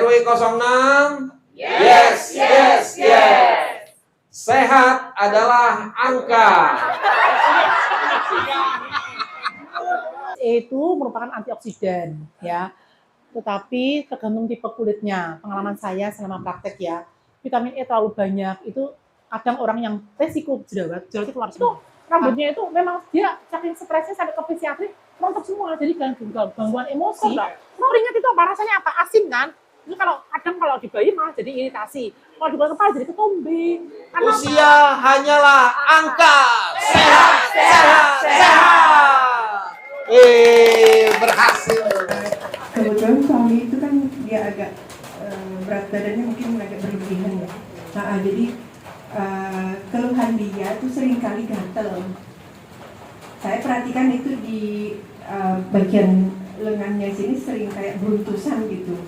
RW 06. Yes, yes, yes. Sehat adalah angka. Itu merupakan antioksidan ya. Tetapi tergantung tipe kulitnya. Pengalaman saya selama praktek ya, vitamin E terlalu banyak itu kadang orang yang resiko jerawat itu keluar semua. Rambutnya itu memang dia saking stresnya sampai ke psikiatri rontok semua, jadi gangguan emosi. Lo ingat itu apa rasanya, apa asin kan? Itu kalau kadang kalau di bayi malah jadi iritasi, kalau di kepala jadi ketombe. Usia hanyalah angka. Sehat, sehat, sehat. Berhasil. Kebetulan suami itu kan dia agak berat badannya mungkin agak berlebihan ya. Nah, jadi keluhan dia itu sering kali gatel. Saya perhatikan itu di bagian lengannya sini sering kayak beruntusan gitu.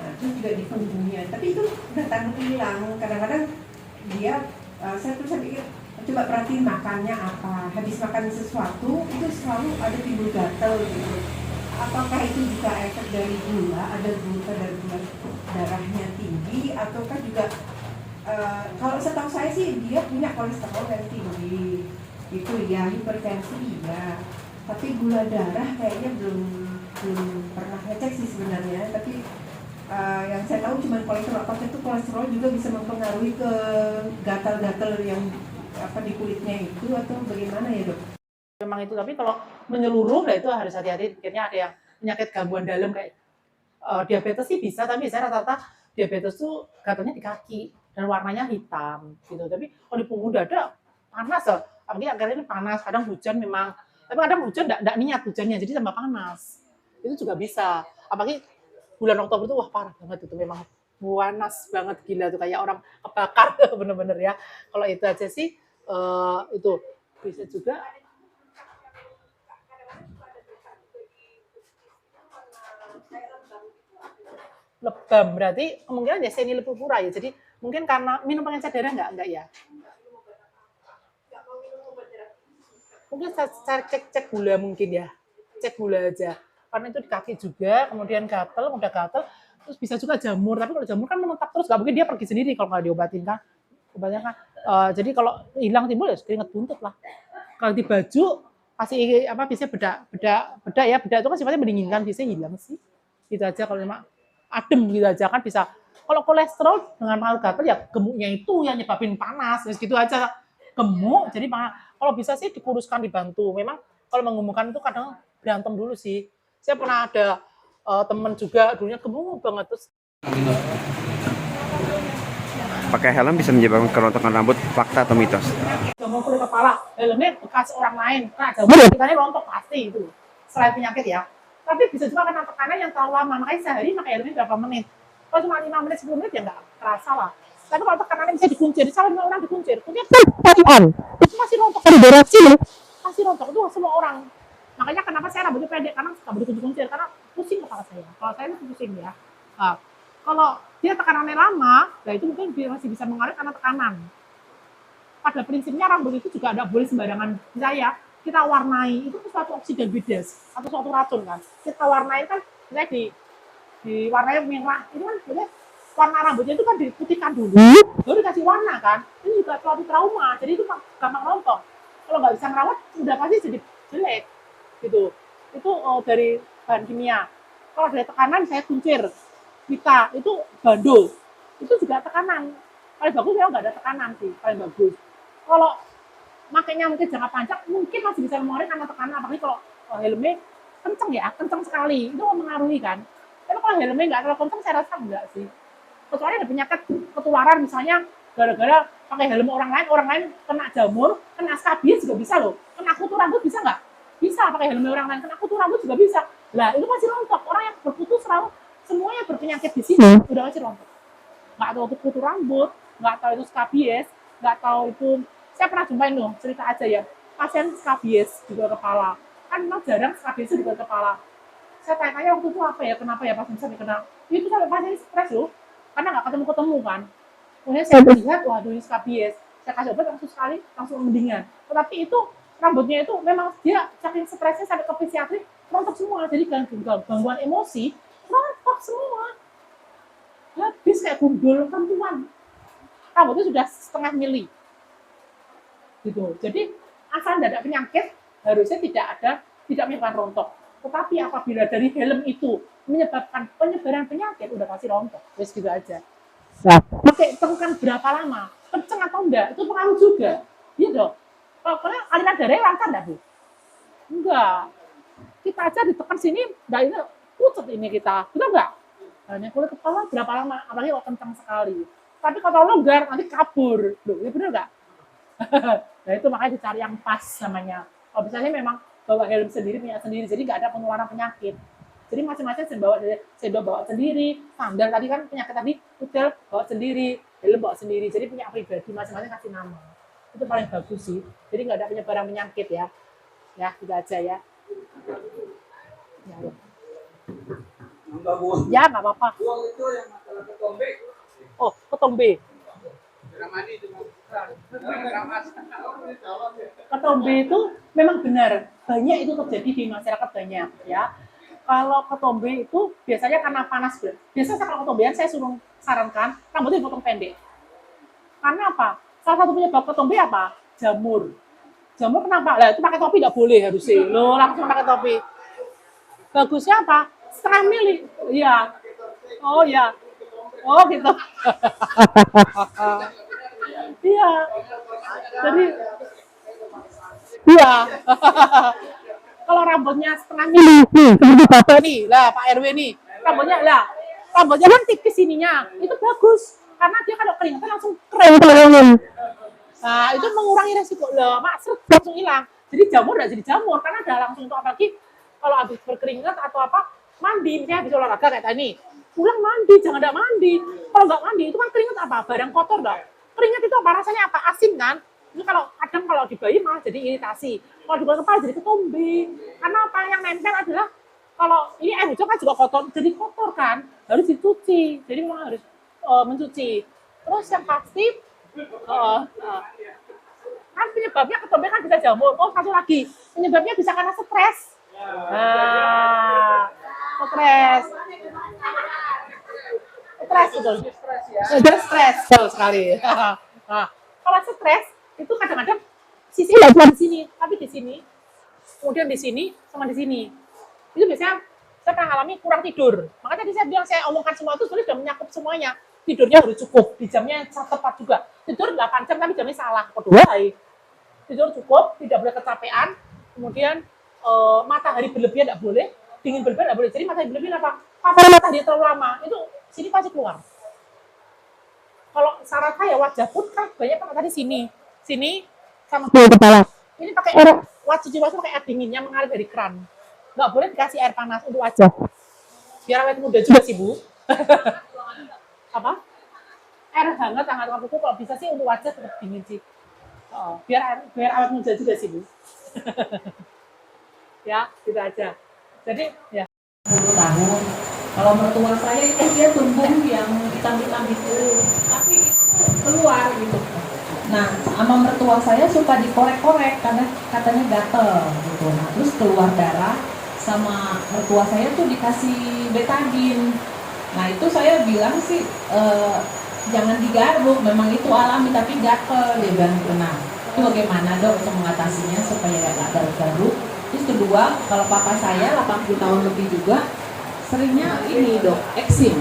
Nah, terus juga di punggungnya. Tapi itu datang hilang. Kadang-kadang dia, saya pikir coba perhatiin makannya apa. Habis makan sesuatu itu selalu ada timbul gatel gitu. Apakah itu juga efek dari gula, ada kadar gula darahnya tinggi, ataukah juga kalau setahu saya sih dia punya kolesterol yang tinggi, itu ya, hipertensi ya, tapi gula darah kayaknya belum pernah ngecek sih sebenarnya, tapi yang saya tahu cuma kolesterol. Apakah itu kolesterol juga bisa mempengaruhi ke gatal-gatal yang di kulitnya itu atau bagaimana ya dok? Memang itu, tapi kalau menyeluruh itu harus hati-hati. Akhirnya ada yang penyakit gangguan dalam kayak diabetes sih bisa, tapi saya rata-rata diabetes tuh gatalnya di kaki dan warnanya hitam gitu. Tapi kalau di punggung dada panas loh, apalagi akhirnya ini panas, kadang hujan memang, tapi kadang hujan enggak niat hujannya jadi tambah panas. Itu juga bisa. Apalagi bulan Oktober itu wah parah banget itu, memang panas banget gila tuh kayak orang kebakar bener-bener ya. Kalau itu aja sih itu bisa juga. Lebam berarti kemungkinan ya senilepupura ya. Jadi mungkin karena minum pengencer darah enggak ya. Mungkin saya cek gula mungkin ya. Cek gula aja. Karena itu di kaki juga, kemudian gatel, udah gatel, terus bisa juga jamur. Tapi kalau jamur kan menetap terus, nggak mungkin dia pergi sendiri kalau nggak diobatin kan. Obatnya kan. Jadi kalau hilang timbul ya keringet buntut lah. Kalau di baju kasih bisa bedak ya, bedak itu kan sifatnya mendinginkan, bisa hilang sih. Gitu aja kalau memang adem gitu aja kan bisa. Kalau kolesterol dengan pengaruh gatal ya gemuknya itu yang nyebabin panas, terus gitu aja gemuk. Jadi kalau bisa sih dikuruskan, dibantu. Memang kalau menggemukkan itu kadang berantem dulu sih. Saya pernah ada temen juga dulunya gemuk banget terus. Pakai helm bisa menyebabkan kerontokan rambut, fakta atau mitos? Jamur kulit kepala, helmnya bekas orang lain, nah jamur kitanya rontok pasti itu. Selain penyakit ya. Tapi bisa juga karena tekanan yang terlalu lama, makanya sehari pakai helmnya berapa menit. Kalau cuma 5 menit, 10 menit ya nggak terasa lah. Tapi kalau tekanannya bisa dikuncir, misalnya 5 orang dikuncir, kuncir itu masih rontok. Masih rontok, itu semua orang. Makanya kenapa saya rambutnya pendek, karena suka dikuncir-kuncir, karena pusing kepala saya. Kalau saya itu pusing ya. Nah, kalau dia tekanannya lama, nah itu mungkin masih bisa mengaruhi karena tekanan. Pada prinsipnya rambut itu juga tidak boleh sembarangan. Misalnya kita warnai, itu suatu oksigen bebas atau suatu racun kan. Kita warnai kan, misalnya diwarnai merah, itu kan sebenarnya warna rambutnya itu kan diputihkan dulu, baru dikasih warna kan. Ini juga suatu trauma, jadi itu gampang rontok. Kalau nggak bisa merawat, udah pasti jadi jelek gitu. Itu dari bahan kimia. Kalau dari tekanan saya kuncir, kita itu bandul, itu juga tekanan. Paling bagus ya nggak ada tekanan sih, paling bagus. Kalau makanya mungkin jangka panjang mungkin masih bisa memori karena tekanan, apalagi kalau helmnya kenceng ya, kenceng sekali, itu mempengaruhi kan. Tapi kalau helmnya nggak terlalu kenceng, saya rasa enggak sih. Kecuali ada penyakit ketularan, misalnya gara-gara pakai helm orang lain kena jamur, kena skabies juga bisa loh. Kena kutu rambut bisa nggak? Bisa pakai helm orang lain, kena kutu rambut juga bisa. Lah itu masih rontok. Orang yang berkutu selalu semuanya berpenyakit di sini udah masih rontok. Nggak tahu itu kutu rambut, nggak tahu itu skabies, nggak tahu itu. Saya pernah jumpain loh, cerita aja ya, pasien skabies juga kepala. Kan memang jarang skabies juga kepala. Saya tanya waktu itu apa ya, kenapa ya pasien sampai kena. Itu sampai pasien stres loh, karena nggak ketemu kan. Kemudian saya lihat, waduh ini skabies. Saya kasih obat langsung sekali, langsung mendingan. Tetapi itu rambutnya itu memang dia saking stresnya sampai ke psikiatri rontok semua. Jadi gangguan emosi rontok semua. kayak gundul perempuan. Rambutnya sudah setengah mili. Gitu. Jadi asal tidak ada penyakit harusnya tidak menyebabkan rontok. Tetapi apabila dari helm itu menyebabkan penyebaran penyakit udah pasti rontok. Wes gitu aja. Nah, pakai tekan berapa lama? Kenceng atau enggak? Itu pengaruh juga. Iya dong. Kalau aliran darahnya lancar enggak, Bu? Enggak. Kita aja ditekan sini, enggak ini pucat ini kita. Betul enggak? Nah, kulit kepala berapa lama? Apalagi kalau kencang sekali. Tapi kalau longgar nanti kabur. Loh, ya bener enggak? Nah, itu makanya dicari yang pas namanya. Kalau misalnya memang bawa helm sendiri, punya sendiri, jadi nggak ada penularan penyakit. Jadi masing-masing saya bawa sendiri, sandal tadi kan penyakit tadi, hotel bawa sendiri, helm bawa sendiri, jadi punya pribadi, masing-masing kasih nama. Itu paling bagus sih. Jadi nggak ada penyebaran penyakit ya. Ya, gitu aja ya. Ya, nggak apa-apa. Oh, ketombe. Ketombe itu memang benar, banyak itu terjadi di masyarakat banyak ya. Kalau ketombe itu biasanya karena panas. Biasanya kalau ketombean saya suruh sarankan rambutnya dipotong pendek. Karena apa? Salah satu penyebab ketombe apa? Jamur. Jamur kenapa? Lah itu pakai topi nggak boleh harusnya. Lo langsung pakai topi. Bagusnya apa? Setengah mili. Iya. Oh ya. Oh gitu. Iya. Jadi iya. Kalau rambutnya setengah mili, seperti Bapak nih, lah Pak RW nih, rambutnya kan tipis ininya, itu bagus. Karena dia kalau keringetan langsung kering. Nah, itu mengurangi resiko. Lah, Mak, langsung hilang. Jadi jamur enggak jadi jamur, karena ada langsung untuk apalagi kalau habis berkeringat atau apa, mandi, misalnya habis olahraga kayak tadi. Pulang mandi, jangan enggak mandi. Kalau enggak mandi, itu kan keringat apa? Barang kotor dong. Keringat itu apa? Rasanya apa? Asin kan? Ini kalau kadang kalau di bayi malah jadi iritasi. Kalau di kepala jadi ketombe. Karena apa yang nempel adalah kalau ini air hujan kan juga kotor, jadi kotor kan, harus dicuci. Jadi memang harus mencuci. Terus yang pasti kan penyebabnya ketombe kan bisa jamur. Oh, satu lagi penyebabnya bisa karena stres. Stres betul. Stres betul sekali. Nah, kalau stres itu kadang-kadang sisi bukan di sini, tapi di sini, kemudian di sini, sama di sini. Itu biasanya saya pernah alami kurang tidur. Makanya tadi saya bilang, saya omongkan semua itu sebenarnya sudah menyakup semuanya. Tidurnya harus cukup, di jamnya tepat juga. Tidur 8 jam, tapi jamnya salah. Kedua, tidur cukup, tidak boleh kecapean. Kemudian matahari berlebihan tidak boleh, dingin berlebihan tidak boleh. Jadi matahari berlebihan apa? Kalau matahari terlalu lama, itu sini pasti keluar. Kalau saran saya wajah pun kan banyak kan tadi sini sama kepala. Ini pakai air cuci wajah pakai air dingin yang mengalir dari keran. Nggak boleh dikasih air panas untuk wajah. Biar awet muda juga sih, Bu. Apa? Air hangat kuku kalau bisa sih untuk wajah tetap dingin sih. Biar awet muda juga sih, Bu. Ya, gitu aja. Jadi ya 10 tahun. Kalau mertua saya itu dia tumbuh yang hitam-hitam itu, tapi itu keluar gitu. Nah, sama mertua saya suka dikorek-korek karena katanya gatel gitu. Nah, terus keluar darah, sama mertua saya tuh dikasih betadin. Nah, itu saya bilang sih jangan digaruk, memang itu alami tapi gatel, dia bilang gitu. Nah, itu bagaimana Dok untuk mengatasinya supaya gak garuk-garuk? Terus kedua, kalau papa saya 80 tahun lebih juga seringnya ini Dok, eksim.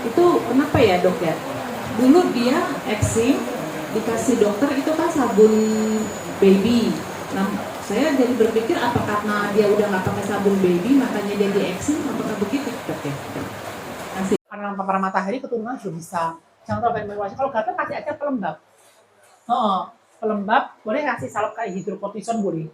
Itu kenapa ya Dok ya? Dulu dia eksim, dikasih dokter itu kan sabun baby. Nah, saya jadi berpikir apa karena dia udah nggak pakai sabun baby makanya dia di eksim, apakah begitu Dok ya? Kasih. Karena paparan matahari keturunan juga bisa. Jangan terlalu banyak wajah. Kalau gatal kasih aja pelembab. Pelembab boleh kasih salep kayak hidrokortison boleh.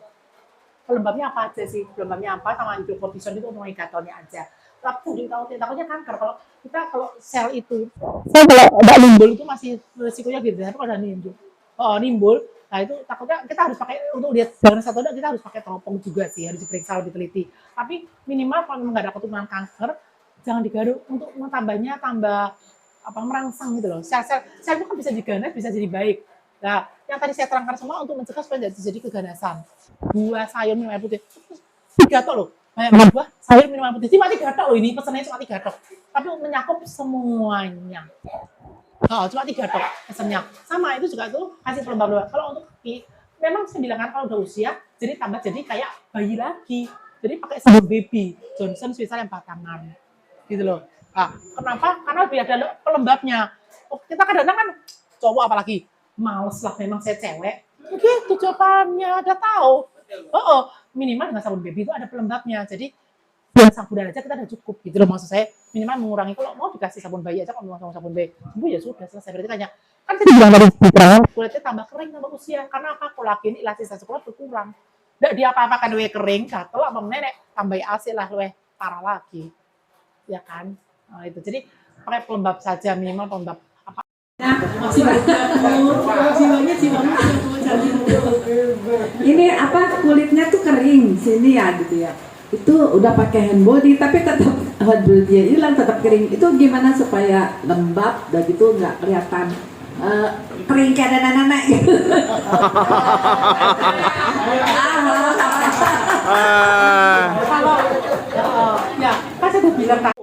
Pelembabnya apa aja sih? Pelembabnya apa sama hidrokortison itu untuk gatalnya aja. Tapi takutnya kanker. Kalau sel itu, kalau ada nimbul itu masih risikonya gitu. Tapi kalau ada nimbul, nah itu takutnya kita harus pakai untuk lihat jangan satu kita harus pakai teropong juga sih, harus diperiksa lebih teliti. Tapi minimal kalau nggak ada keturunan kanker, jangan digaruk untuk tambah merangsang gitu loh. Sel itu kan bisa diganas, bisa jadi baik. Nah, yang tadi saya terangkan semua untuk mencegah supaya tidak terjadi keganasan. Buah sayur minum air putih. Gatal loh. banyak buah, sayur, minuman putih. Cuma 3 tok loh ini, pesennya cuma 3 tok. Tapi menyakup semuanya. Oh, cuma 3 tok pesennya. Sama itu juga tuh kasih pelembab. Kalau untuk kaki, memang saya bilang kan kalau udah usia, jadi tambah jadi kayak bayi lagi. Jadi pakai sabun baby, Johnson Swisal yang batangan. Gitu loh. Nah, kenapa? Karena lebih ada pelembabnya. Oh, kita kadang-kadang kan cowok apalagi males lah, memang saya cewek. Begitu jawabannya, udah tahu. Minimal dengan sabun baby itu ada pelembabnya. Jadi dengan sabun aja kita udah cukup gitu loh, maksud saya minimal mengurangi. Kalau mau dikasih sabun bayi aja, kalau mau sabun bayi ya sudah selesai. Berarti tanya kan tadi bilang tadi kulitnya tambah kering tambah usia karena apa? Kolagen elastisasi kulit berkurang. Nggak dia apa-apakan we kering gatel sama nenek tambah AC lah we parah lagi ya kan. Nah, itu jadi pakai pelembab saja, minimal pelembab apa jiwanya ini apa kulitnya tuh kering sini ya gitu ya, itu udah pakai hand body tapi tetap hand body hilang, tetap kering. Itu gimana supaya lembab dan gitu nggak kelihatan kering kayak ada anak-anak gitu. kalau ya kan saya udah bilang tadi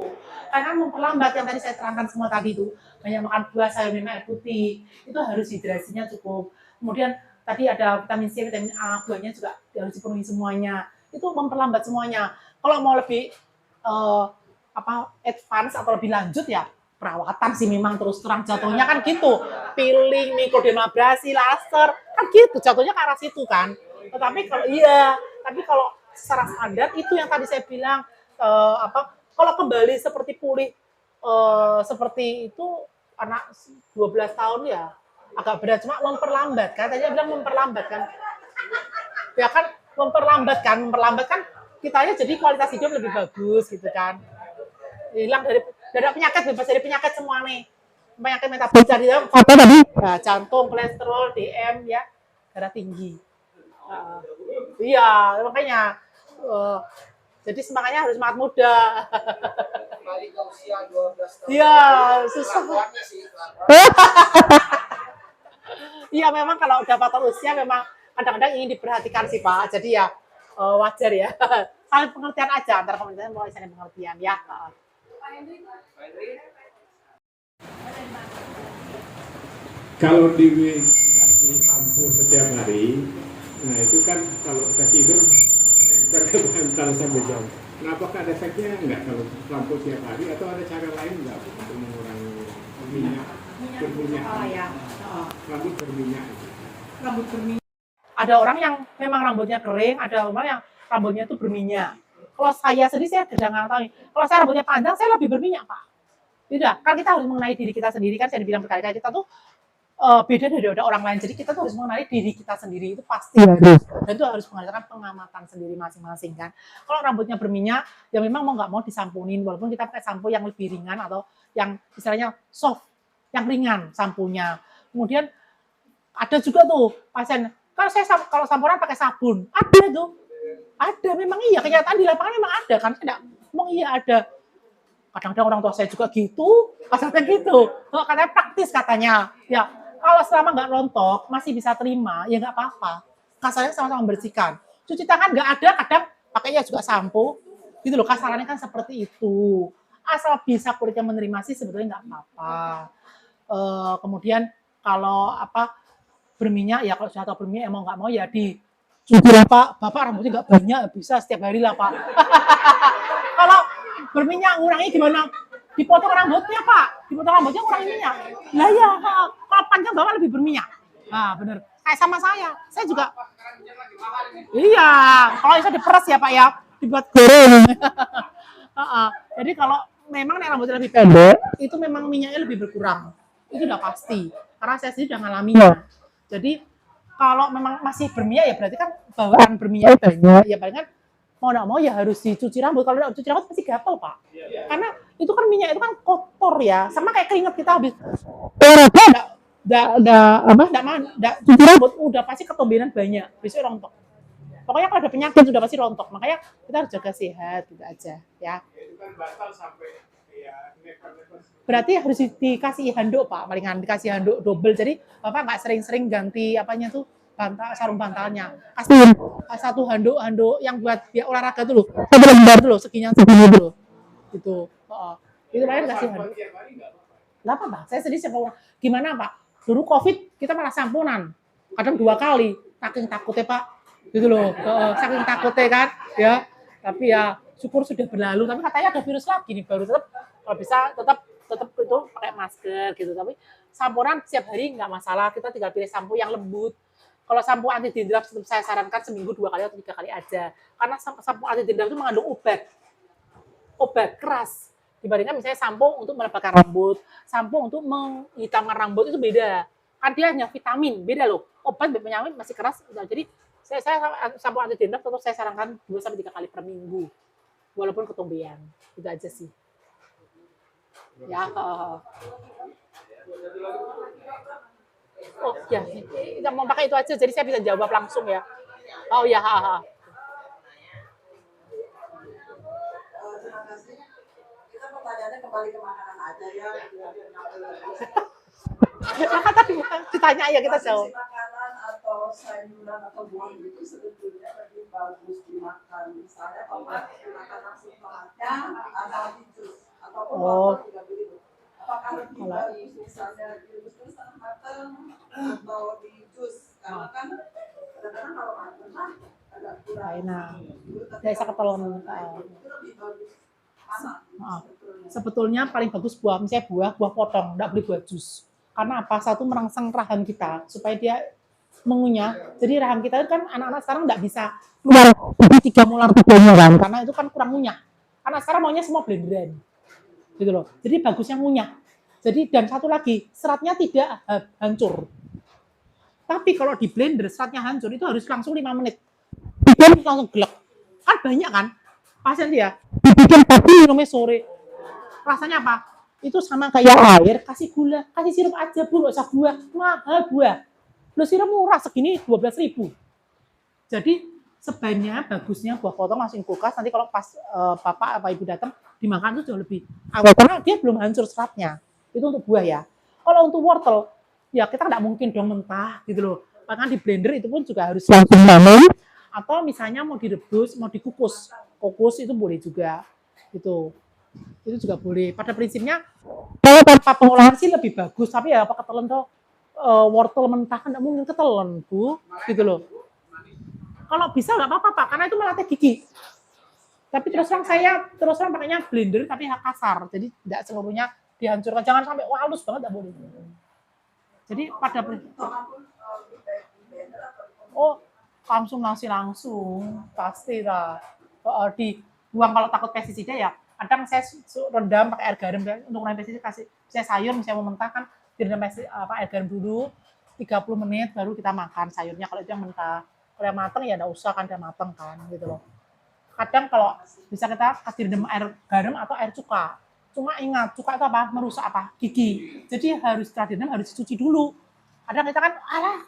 karena memperlambat yang tadi saya terangkan semua tadi itu, banyak makan buah, sayur, minum air putih, itu harus hidrasinya cukup. Kemudian tadi ada vitamin C, vitamin A, buahnya juga harus dipenuhi semuanya. Itu memperlambat semuanya. Kalau mau lebih advance atau lebih lanjut ya perawatan sih memang terus terang jatuhnya kan gitu. Peeling, mikrodermabrasi, laser, kan gitu jatuhnya ke arah situ kan. Tapi kalau secara standar itu yang tadi saya bilang kalau kembali seperti pulih seperti itu anak 12 tahun ya agak berat, cuma memperlambat kan, tadi bilang memperlambat kan ya kan, memperlambat kan kitanya jadi kualitas hidup lebih bagus gitu kan, hilang dari penyakit, bebas dari penyakit semua nih, penyakit metabolis tadi ya, jantung, kolesterol, DM ya, darah tinggi. Iya makanya jadi semangatnya harus semangat muda. Kembali ke usia 12 tahun. Iya, susah. Iya, memang kalau udah faktor usia memang kadang-kadang ingin diperhatikan sih Pak. Jadi ya wajar ya. Saling pengertian aja antara komunitas mulai saling pengertian ya. Kalau di sampo setiap hari, nah itu kan kalau kita tidur nempel ke bantal sampai jauh. Nah, apakah ada efeknya enggak kalau sampo setiap hari atau ada cara lain enggak untuk mengurangi berminyak? Rambut berminyak. Ada orang yang memang rambutnya kering, ada orang yang rambutnya itu berminyak. Kalau saya sendiri saya kadang tahu. Kalau saya rambutnya panjang, saya lebih berminyak Pak. Tidak, kan kita harus mengenai diri kita sendiri, kan saya bilang berkali-kali kita tuh beda dari orang lain. Jadi kita tuh harus mengenali diri kita sendiri, itu pasti harus. Dan itu harus mengadakan pengamatan sendiri masing-masing kan. Kalau rambutnya berminyak, ya memang mau nggak mau disampunin, walaupun kita pakai sampo yang lebih ringan atau yang istilahnya soft, yang ringan sampunya. Kemudian ada juga tuh pasien, kalau samporan pakai sabun, ada tuh. Ada, memang iya, kenyataan di lapangan memang ada kan. Memang iya ada. Kadang-kadang orang tua saya juga gitu, kasarnya gitu. Katanya praktis katanya. Ya, kalau selama nggak rontok, masih bisa terima, ya nggak apa-apa. Kasarnya sama-sama membersihkan. Cuci tangan nggak ada, kadang pakainya juga sampo. Gitu loh, kasarannya kan seperti itu. Asal bisa kulitnya menerima sih sebetulnya nggak apa-apa. Kemudian kalau berminyak, ya kalau sudah tahu berminyak, ya mau nggak mau ya cuci lah Pak. Bapak rambutnya nggak banyak, bisa setiap hari lah Pak. Kalau berminyak ngurangi gimana? Dipotong rambutnya Pak, dipotong rambutnya ngurangi minyak. Lah ya, kalau panjang Bapak lebih berminyak. Nah bener, kayak sama saya juga. Iya, kalau bisa diperes ya Pak ya, dibuat goreng. Jadi kalau memang rambutnya lebih pendek, itu memang minyaknya lebih berkurang. Itu udah pasti, karena saya sendiri udah ngalaminnya. Jadi kalau memang masih berminyak ya berarti kan bawaan berminyak banyak. Ya paling kan mau nggak mau ya harus dicuci rambut. Kalau nggak cuci rambut pasti gatel Pak. Karena itu kan minyak itu kan kotor ya, sama kayak keringat kita habis cuci rambut udah pasti ketombenan banyak, besok rontok. Pokoknya kalau ada penyakit sudah pasti rontok. Makanya kita harus jaga sehat gitu aja ya. Berarti harus dikasih handuk Pak, palingan dikasih handuk double. Jadi Bapak nggak sering-sering ganti apanya tuh sarung bantalnya. Kasih satu handuk yang buat dia olahraga tuh loh. Satu lembar tuh loh, segini tuh loh. Gitu. Itu lain kasih handuk. Lah apa, Pak? Saya sedih sama gimana, Pak? Dulu Covid kita malah samponan. Kadang 2 kali. Saking takutnya, Pak. Gitu loh. Saking takutnya kan, ya. Tapi ya syukur sudah berlalu. Tapi katanya ada virus lagi nih, baru tetap kalau bisa tetap itu pakai masker gitu. Tapi samponan setiap hari nggak masalah. Kita tinggal pilih sampo yang lembut. Kalau sampo anti dandruff saya sarankan seminggu 2 kali atau 3 kali aja. Karena sampo anti dandruff itu mengandung obat keras. Dibandingkan misalnya sampo untuk melebatkan rambut, sampo untuk menghitamkan rambut itu beda. Kan dia hanya vitamin, beda loh. Obat penyakit masih keras. Jadi saya sampo anti dandruff tetap saya sarankan 2-3 kali per minggu. Walaupun ketombean. Itu aja sih. Ya, oh ya, kita mau pakai itu aja, jadi saya bisa jawab langsung ya. Oh ya, Terima kasih. Kita pertanyaannya kembali ke makanan aja ya. Maka tadi ditanya ya kita jawab. Makanan atau sayuran atau buah itu sebetulnya lebih bagus dimakan. Misalnya kalau makan langsung tomatnya atau di jus ataupun wortel juga begitu. Apakah lebih bagus misalnya direbus matang atau di jus? Karena kan kadang-kadang kalau matang agak kurang Enak. Saya ketelan. itu lebih bagus mana? Sebetulnya paling bagus buah, misalnya buah potong, enggak boleh buah jus. Karena apa? Satu merangsang rahang kita supaya dia mengunyah. Jadi rahang kita kan anak-anak sekarang enggak bisa keluar 3 molar tubuhnya kan, karena itu kan kurang ngunyah. Karena sekarang maunya semua blenderan. Gitu loh. Jadi bagusnya ngunyah. Jadi dan satu lagi, seratnya tidak hancur. Tapi kalau di blender seratnya hancur itu harus langsung 5 menit. Bikin langsung gelek. Kan banyak kan? Pasien dia dibikin pagi minumnya sore. Rasanya apa? Itu sama kayak air, kasih gula, kasih sirup aja Bu, nggak usah buah. Mahal buah. Lo sirup murah segini 12.000. Jadi sebaiknya bagusnya buah potong langsung kulkas, nanti kalau pas bapak apa ibu datang dimakan itu jauh lebih awet karena dia belum hancur seratnya. Itu untuk buah ya. Kalau untuk wortel ya kita nggak mungkin dong mentah gitu loh. Bahkan di blender itu pun juga harus langsung malam atau misalnya mau direbus, mau dikukus. Kukus itu boleh juga. Itu juga boleh. Pada prinsipnya kalau tanpa pengolahan sih lebih bagus, tapi ya apa ketelan tuh wortel mentah kan nggak mungkin ketelan Bu, gitu loh. Kalau bisa nggak apa-apa Pak, karena itu melatih gigi. Tapi terus terang pakainya blender tapi kasar, jadi tidak seluruhnya dihancurkan. Jangan sampai halus banget, nggak boleh. Jadi pada langsung pasti lah. Dibuang kalau takut pestisida ya. Kadang saya rendam pakai air garam untuk ngurangin pestisida, kasih saya sayur misalnya mau mentah kan direndam air garam dulu 30 menit baru kita makan sayurnya kalau itu yang mentah. Kalau yang matang ya enggak usah kan udah matang kan gitu loh. Kadang kalau bisa kita kasih rendam air garam atau air cuka. Cuma ingat cuka itu apa? Merusak apa? Gigi. Jadi harus setelah direndam harus dicuci dulu. Kadang kita kan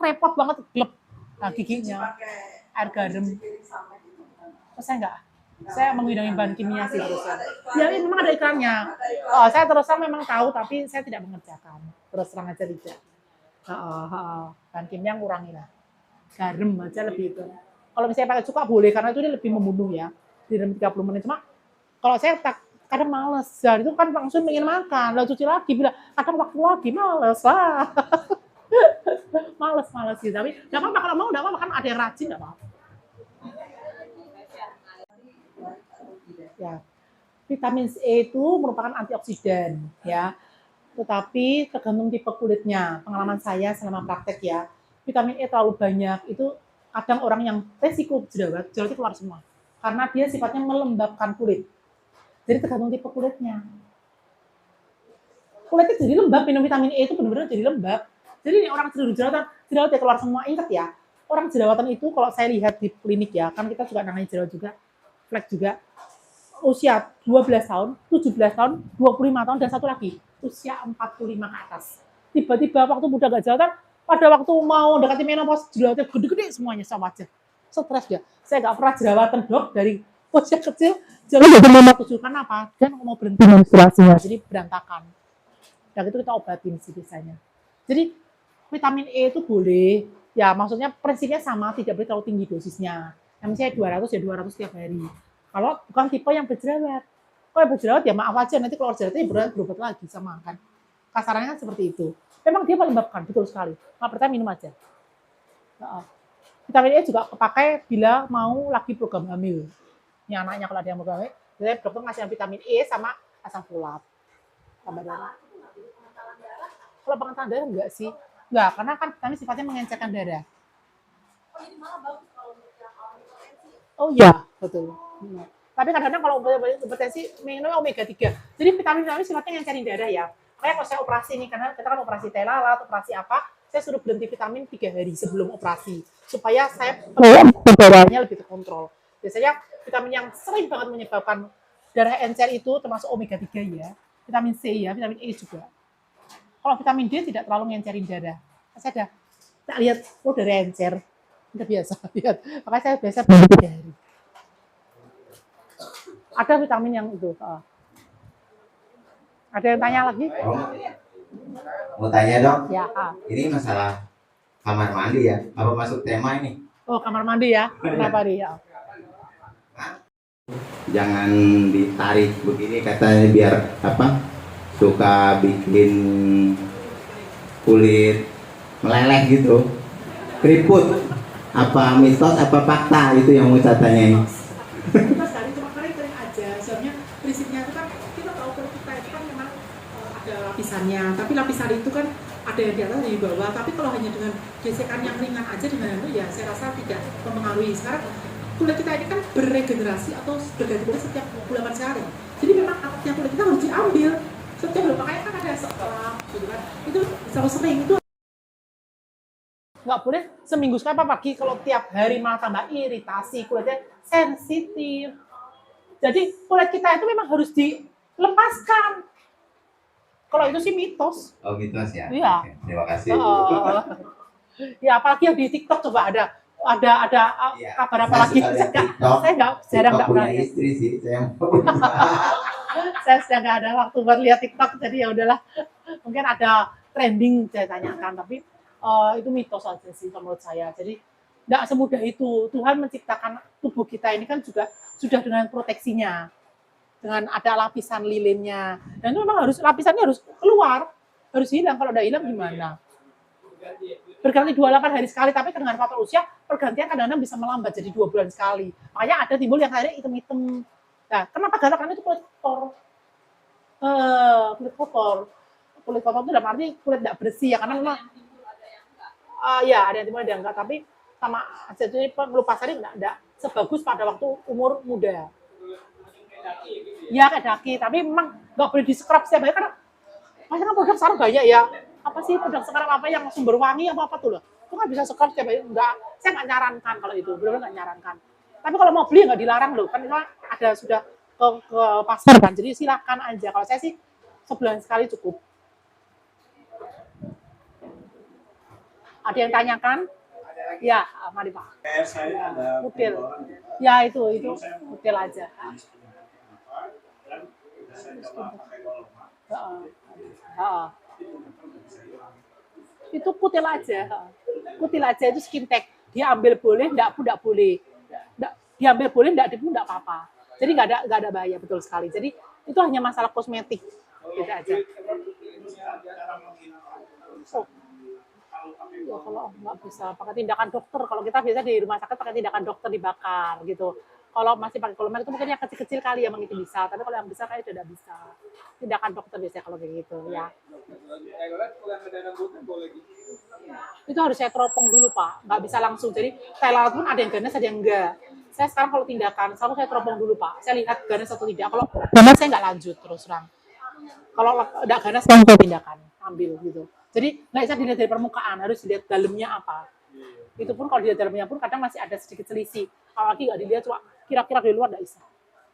repot banget gelap giginya. Air garam. Saya enggak. Saya menggunakan bahan kimia sih terusan. Ya ini memang ada iklannya. Saya terusan memang tahu tapi saya tidak mengerjakan. Terus terang aja tidak. Bahan kimia kurangi lah. Garam aja lebih itu. Kalau misalnya pakai cuka boleh karena itu dia lebih membunuh ya. Direndam 30 menit cuma kalau saya kadang males. Jadi itu kan langsung ingin makan, lalu cuci lagi bila kadang waktu lagi males lah. males gitu. Tapi enggak apa-apa kalau mau enggak apa-apa kan ada yang rajin enggak apa-apa. Ya, vitamin E itu merupakan antioksidan ya, tetapi tergantung tipe kulitnya. Pengalaman saya selama praktek ya, vitamin E terlalu banyak itu kadang orang yang resiko jerawat keluar semua karena dia sifatnya melembabkan kulit. Jadi tergantung tipe kulitnya. Kulitnya jadi lembab, minum vitamin E itu benar-benar jadi lembab. Jadi orang jerawatan keluar semua. Ingat ya, orang jerawatan itu kalau saya lihat di klinik ya, kan kita juga nangani jerawat juga, flek juga. Usia 12 tahun, 17 tahun, 25 tahun, dan satu lagi, usia 45 ke atas. Tiba-tiba waktu muda gak jerawatan, pada waktu mau dekati menopause, jerawatnya gede-gede semuanya sama aja. Stres dia. Saya gak pernah jerawatan Dok, dari usia kecil, jerawat dari nomor 7. Karena apa? Dan mau berhenti menstruasinya, jadi berantakan. Dan itu kita obatin sih biasanya. Jadi vitamin E itu boleh, Ya, maksudnya prinsipnya sama, tidak boleh terlalu tinggi dosisnya. Yang misalnya 200 ya 200 tiap hari. Kalau bukan tipe yang berjerawat. Kalau yang berjerawat ya maaf aja, nanti keluar jerawatnya berobat lagi sama kan. Kasarannya kan seperti itu. Memang dia melembabkan, betul sekali. Nggak pertama minum aja. Vitamin E juga kepakai bila mau lagi program hamil. Ini anaknya kalau ada yang program hamil, jadi dokter ngasih vitamin E sama asam folat. Tambah darah. Kalau pengentalan darah enggak sih. Enggak, karena kan vitamin sifatnya mengencerkan darah. Oh iya, betul. Tapi kadang-kadang kalau hipertensi minum omega 3. Jadi vitamin sifatnya ngencerin darah ya. Makanya kalau saya operasi nih, karena kita kan operasi telala, operasi apa, saya suruh berhenti vitamin 3 hari sebelum operasi. Supaya saya darahnya lebih terkontrol. Biasanya vitamin yang sering banget menyebabkan darah encer itu termasuk omega 3 ya. Vitamin C ya, vitamin E juga. Kalau vitamin D tidak terlalu ngencerin darah. Saya ada tak lihat, oh darah encer. Udah biasa lihat. Makanya saya biasa berhenti 3 hari. Ada vitamin yang itu. Ada yang tanya lagi? Mau tanya dong, Ya. ini masalah kamar mandi ya? Apa masuk tema ini? Oh, kamar mandi ya? Kenapa nih? Ya. Jangan ditarik begini katanya biar apa? Suka bikin kulit meleleh gitu, keriput. Apa mitos, apa fakta itu yang mau saya tanyain? Mitos dari cuma kering-kering aja. Soalnya prinsipnya itu kan kita tahu kalau kita itu kan memang ada lapisannya, tapi lapisan itu kan ada yang di atas dan di bawah. Tapi kalau hanya dengan gesekan yang ringan aja dengan itu ya saya rasa tidak mempengaruhi. Sekarang kulit kita ini kan beregenerasi atau berganti kulit setiap 8 hari. Jadi memang aktifnya kulit kita harus diambil setiap bulan. Makanya kan ada setelah gitu kan. Itu selalu sering itu nggak boleh seminggu sekali apa pagi, kalau tiap hari malah tambah iritasi, kulitnya sensitif. Jadi kulit kita itu memang harus dilepaskan. Kalau itu sih mitos. Oh mitos ya? Iya. Oke, terima kasih. Ya apalagi yang di TikTok coba ada Ya, kabar apa lagi? Saya nggak jarang nggak pernah lihat. istri sih, saya Saya sudah nggak ada waktu buat lihat TikTok, jadi ya udahlah. Mungkin ada trending saya tanyakan, tapi itu mitos aja sih menurut saya. Jadi nggak semudah itu. Tuhan menciptakan tubuh kita ini kan juga sudah dengan proteksinya, dengan ada lapisan lilinnya. Dan itu memang lapisannya harus keluar, harus hilang. Kalau udah hilang gimana? Berganti 28 hari sekali, tapi dengan faktor usia pergantian kadang-kadang bisa melambat jadi 2 bulan sekali. Makanya ada timbul yang akhirnya hitam-hitam. Nah, kenapa gatal? Karena itu kulit kotor. Kulit kotor. Kulit kotor itu dalam arti kulit tidak bersih ya, karena memang ya ada yang timbul ada yang enggak, tapi sama jadi pengelupasan ini enggak sebagus pada waktu umur muda. Ya kayak daki, tapi memang nggak boleh di scrub setiap hari karena masih kan produk sekarang banyak ya. Apa sih produk sekarang apa yang sumber wangi apa tuh loh? Itu nggak bisa scrub setiap hari, enggak. Saya nggak nyarankan kalau itu, benar-benar nggak nyarankan. Tapi kalau mau beli nggak dilarang loh, kan itu ada sudah ke pasar kan, jadi silakan aja. Kalau saya sih sebulan sekali cukup. Ada yang tanyakan? Ya, mari Pak. Saya ada Kutil. Ya itu kutil aja. Itu kutil aja. Kutil aja itu skin tag. Diambil boleh, enggak boleh. Diambil boleh, enggak apa-apa. Jadi nggak ada bahaya, betul sekali. Jadi itu hanya masalah kosmetik. Gitu aja. Oh. Ya, kalau nggak bisa pakai tindakan dokter, kalau kita biasa di rumah sakit pakai tindakan dokter dibakar gitu. Kalau masih pakai kolomer itu mungkin yang kecil-kecil kali yang itu bisa, tapi kalau yang besar kayak tidak bisa. Tindakan dokter biasanya kalau kayak gitu ya. Itu harus saya teropong dulu Pak, nggak bisa langsung. Jadi telat pun ada yang ganas ada yang enggak. Saya sekarang kalau tindakan selalu saya teropong dulu Pak. Saya lihat ganas atau tidak. Kalau ganas saya nggak lanjut terus terang. Kalau nggak ganas langsung tindakan ambil gitu. Jadi nggak bisa dilihat dari permukaan, harus dilihat dalamnya apa. Itu pun kalau dilihat dalamnya pun kadang masih ada sedikit selisih. Kalau lagi nggak dilihat cuma kira-kira di luar nggak bisa.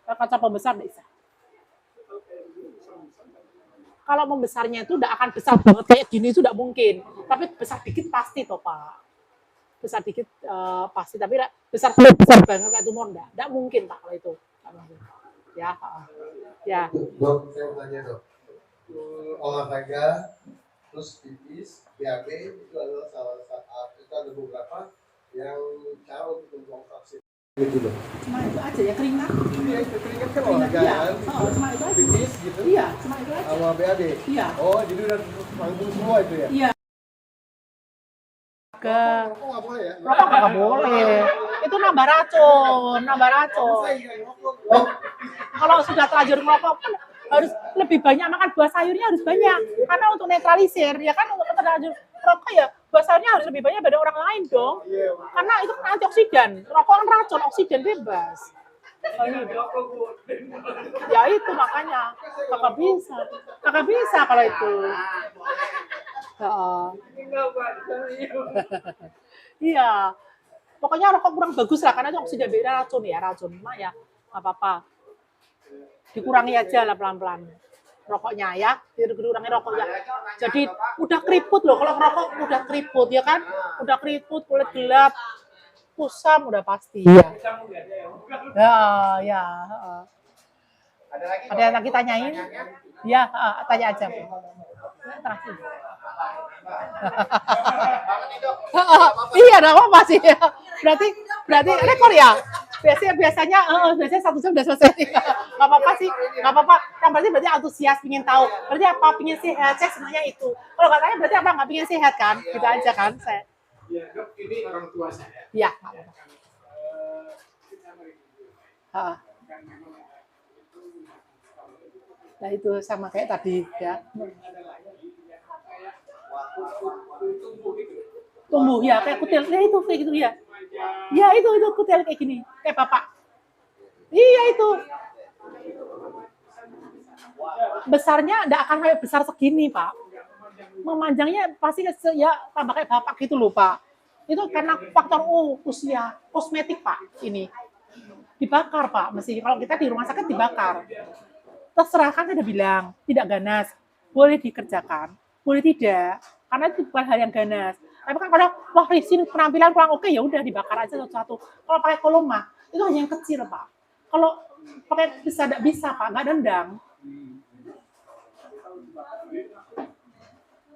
Kaca pembesar nggak bisa. Kalau membesarnya itu nggak akan besar banget kayak gini itu nggak mungkin. Tapi besar dikit pasti toh Pak. Besar dikit pasti, tapi besar banget kayak tumor nggak mungkin Pak kalau itu. Ya, ya. Dok, saya mau tanya dok. Olahraga terus pipis, BAB itu adalah salah satu, itu kan ada beberapa yang cara untuk membuang vaksin. Gitu loh. Cuma itu aja ya, keringat. Iya, itu keringat kan Keringat, olahraga iya. kan. Oh, cuma itu aja. Pipis gitu. Iya, cuma itu aja. Sama BAD. Iya. Oh, jadi udah tanggung semua itu ya? Iya. Rokok nggak boleh ya? Rokok nggak boleh. Itu nambah racun, nambah racun. Kalau sudah terlanjur merokok pun harus lebih banyak makan buah sayurnya, harus banyak. Karena untuk netralisir, ya kan untuk terlanjur rokok ya buah sayurnya harus lebih banyak daripada orang lain dong. Karena itu kan antioksidan. Rokok kan racun, oksigen bebas. Oh, gitu. Ya itu makanya kakak bisa kalau itu. Iya, pokoknya rokok kurang bagus lah karena itu oksigen beda racun mak ya, nggak apa-apa. Dikurangi aja lah pelan-pelan rokoknya ya, dikurangi rokoknya. Jadi udah keriput loh, kalau merokok udah keriput ya kan, udah keriput, kulit gelap, kusam udah pasti. Ya. Ya. Ada yang lagi tanyain? Ya, tanya aja. Terakhir. Iya, enggak apa-apa sih. Berarti rekor ya. Biasanya 1 jam udah selesai. Enggak apa-apa sih. Enggak apa-apa. Yang berarti antusias pingin tahu. Berarti apa pingin sehat? Saya sebenarnya itu. Kalau enggak tanya berarti apa enggak pingin sehat kan? Gitu aja kan saya. Ya, Dok, ini orang tua saya. Iya. Nah itu sama kayak tadi ya. Tumbuh ya kayak kutil. Ya itu kayak gitu ya. Ya itu kutil kayak gini, kayak bapak. Iya itu. Besarnya enggak akan kayak besar segini, Pak. Memanjangnya pasti ya tambah kayak bapak gitu loh, Pak. Itu karena faktor usia, kosmetik, Pak. Ini dibakar, Pak. Mesti kalau kita di rumah sakit dibakar. Terserah kan ada bilang tidak ganas, boleh dikerjakan, boleh tidak, karena itu bukan hal yang ganas. Tapi kan kalau wah sini penampilan kurang oke ya udah dibakar aja satu-satu. Kalau pakai koloma itu hanya yang kecil, Pak. Kalau pakai bisa tidak bisa, Pak, nggak dendang.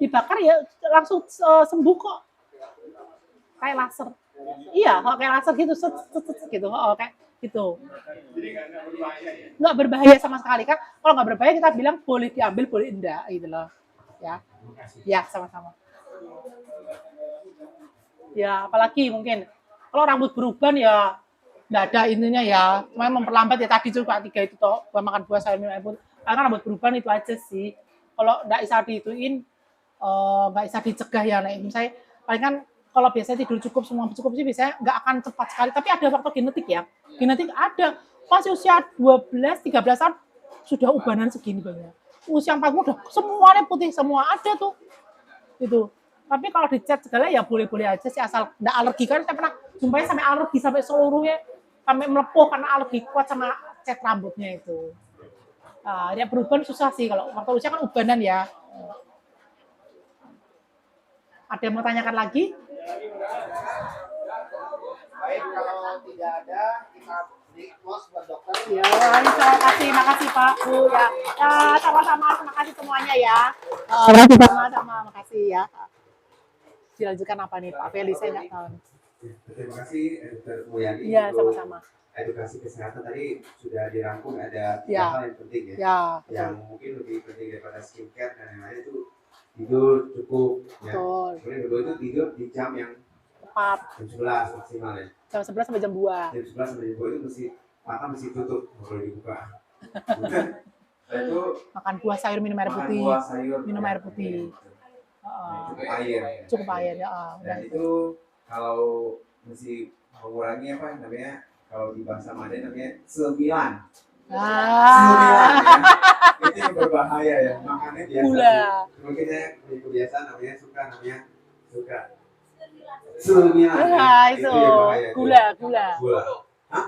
Dibakar ya langsung sembuh kok. Kayak laser. Iya, kayak laser gitu, gitu. Kayak gitu. Nggak berbahaya sama sekali kan? Kalau nggak berbahaya kita bilang boleh diambil, boleh enggak, gitu loh. Ya, ya sama-sama. Ya, apalagi mungkin kalau rambut beruban ya nggak ada ininya ya, cuma memperlambat ya tadi juga 3 itu toh, makan buah sayur minum air putih. Karena rambut beruban itu aja sih. Kalau nggak bisa diituin, nggak bisa dicegah ya. Nah, misalnya paling kan kalau biasanya tidur cukup semua cukup sih biasanya nggak akan cepat sekali. Tapi ada faktor genetik ya. Genetik ada. Pas usia 12-13 tahun sudah ubanan segini banyak. Usia 40 udah semuanya putih semua ada tuh. Itu. Tapi kalau dicat segala ya boleh-boleh aja sih asal nggak alergi kan. Saya pernah jumpanya sampai alergi sampai seluruhnya sampai melepuh karena alergi kuat sama cat rambutnya itu. Nah, dia beruban susah sih kalau waktu usia kan ubanan ya. Ada yang mau tanyakan lagi? Baik, kalau tidak ada, kita break close buat dokter. Ya, terima kasih Pak, Bu ya. Sama-sama, terima kasih semuanya ya. Sama-sama, makasih ya. Dilanjutkan apa nih Pak Feli, saya nggak tahu. Terima kasih Dr. Muyani. Iya, sama-sama. Edukasi kesehatan tadi sudah dirangkum ada 3 Ya. hal yang penting ya. Ya, Yang mungkin lebih penting daripada skincare dan yang lain itu tidur cukup. Ya. betul. Kemudian kedua itu tidur di jam yang Tepat. jam 11 maksimal ya. Jam 11 sampai jam 2. Jam 11 sampai jam 2 itu mata mesti tutup, nggak boleh dibuka. Kemudian itu Makan buah sayur, minum air makan putih. buah sayur, Minum ya, air putih. cukup air. Cukup air ya. Dan itu kalau mesti mengurangi apa namanya, kalau di bahasa Made namanya sembilan. Sembilan ya. Itu yang berbahaya ya. Makannya biasa. Gula. Mungkin saya kebiasaan namanya suka sembilan. Nah, itu yang bahaya. gula. Hah?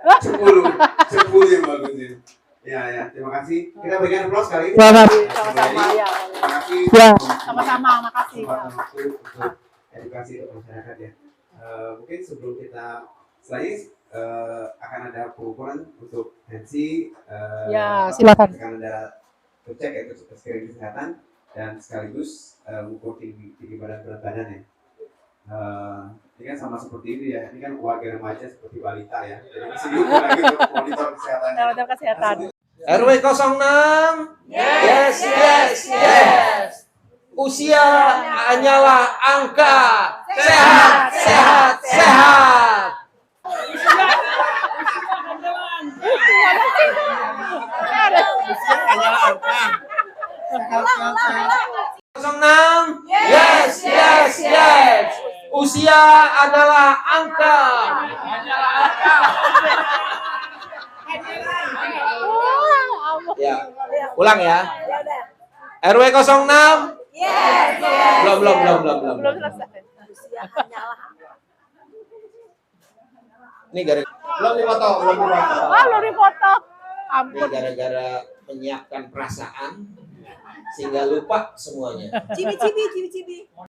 10 yang bagus ya. Ya, terima kasih. Kita berikan aplaus kali ini. Sama-sama ya. Terima kasih. Ya, sama-sama, makasih. Kesempatan waktu untuk edukasi untuk masyarakat ya. Mungkin sebelum kita selanjutnya akan ada pengukuran untuk tensi. Ya, silakan. Akan ada cek yaitu screening kesehatan. dan sekaligus ukur tinggi badan berat badan ya. Ini kan sama seperti ini ya, ini kan warga remaja seperti balita ya. Jadi mesti diukur lagi untuk monitor kesehatan. Monitor kesehatan. RW 06. Yes, yes, yes. Usia hanyalah angka. Sehat, sehat, sehat. Hanyalah angka. 06. Yes, yes, yes. Usia adalah angka. Ya, ulang ya. RW 06. Yes, Belum. selesai. Ini gara Belum dipoto. Lo dipoto. ini Ampun. gara-gara menyiapkan perasaan sehingga lupa semuanya. Cibi-cibi.